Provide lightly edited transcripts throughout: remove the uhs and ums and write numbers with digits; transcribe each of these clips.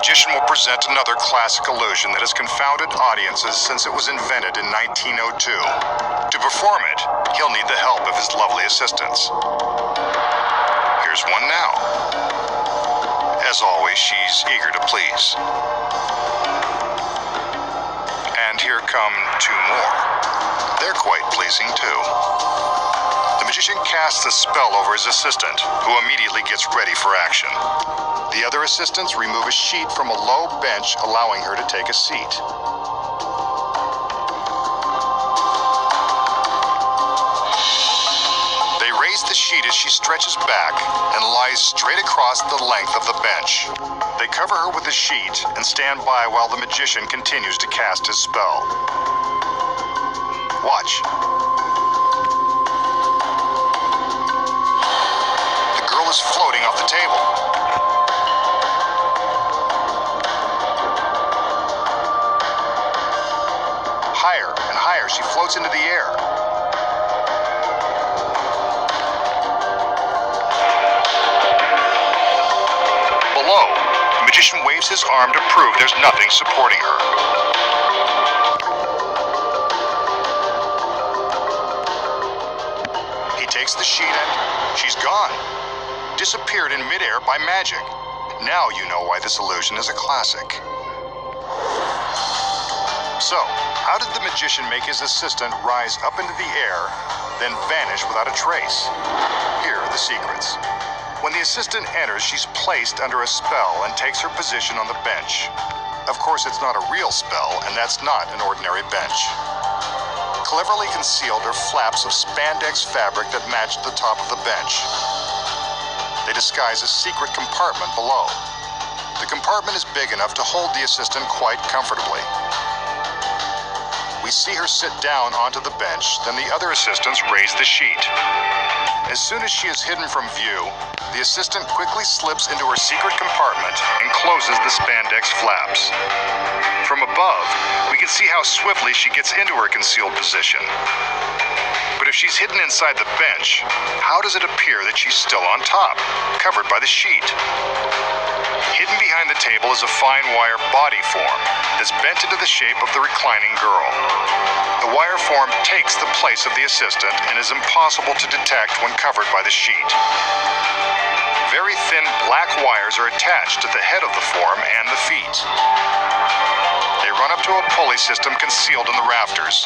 magician will present another classic illusion that has confounded audiences since it was invented in 1902. To perform it, he'll need the help of his lovely assistants. Here's one now. As always, she's eager to please. And here come two more. They're quite pleasing too. The magician casts a spell over his assistant, who immediately gets ready for action. The other assistants remove a sheet from a low bench, allowing her to take a seat. They raise the sheet as she stretches back and lies straight across the length of the bench. They cover her with the sheet and stand by while the magician continues to cast his spell. Watch. The girl is floating off the table. Higher and higher, she floats into the air. Below, the magician waves his arm to prove there's nothing supporting her. He takes the sheet and she's gone. Disappeared in midair by magic. Now you know why this illusion is a classic. So, how did the magician make his assistant rise up into the air, then vanish without a trace? Here are the secrets. When the assistant enters, she's placed under a spell and takes her position on the bench. Of course, it's not a real spell, and that's not an ordinary bench. Cleverly concealed are flaps of spandex fabric that match the top of the bench. They disguise a secret compartment below. The compartment is big enough to hold the assistant quite comfortably. We see her sit down onto the bench, then the other assistants raise the sheet. As soon as she is hidden from view, the assistant quickly slips into her secret compartment and closes the spandex flaps. From above, we can see how swiftly she gets into her concealed position. But if she's hidden inside the bench, how does it appear that she's still on top, covered by the sheet? Hidden behind the table is a fine wire body form that's bent into the shape of the reclining girl. The wire form takes the place of the assistant and is impossible to detect when covered by the sheet. Very thin black wires are attached to the head of the form and the feet. They run up to a pulley system concealed in the rafters,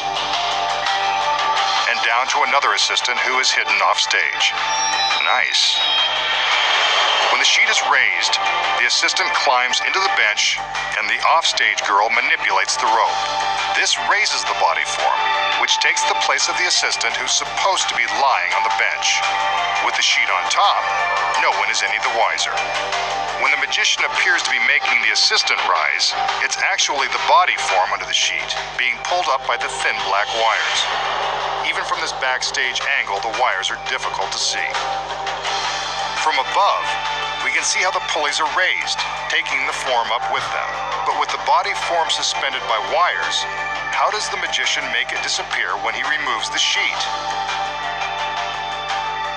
and down to another assistant who is hidden off stage. Nice. When the sheet is raised, the assistant climbs into the bench and the offstage girl manipulates the rope. This raises the body form, which takes the place of the assistant who's supposed to be lying on the bench. With the sheet on top, no one is any the wiser. When the magician appears to be making the assistant rise, it's actually the body form under the sheet, being pulled up by the thin black wires. Even from this backstage angle, the wires are difficult to see. From above, we can see how the pulleys are raised, taking the form up with them. But with the body form suspended by wires, how does the magician make it disappear when he removes the sheet?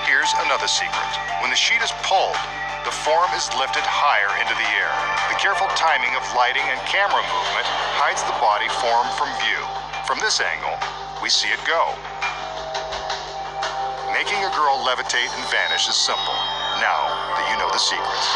Here's another secret. When the sheet is pulled, the form is lifted higher into the air. The careful timing of lighting and camera movement hides the body form from view. From this angle, we see it go. Making a girl levitate and vanish is simple, now that you know the secrets.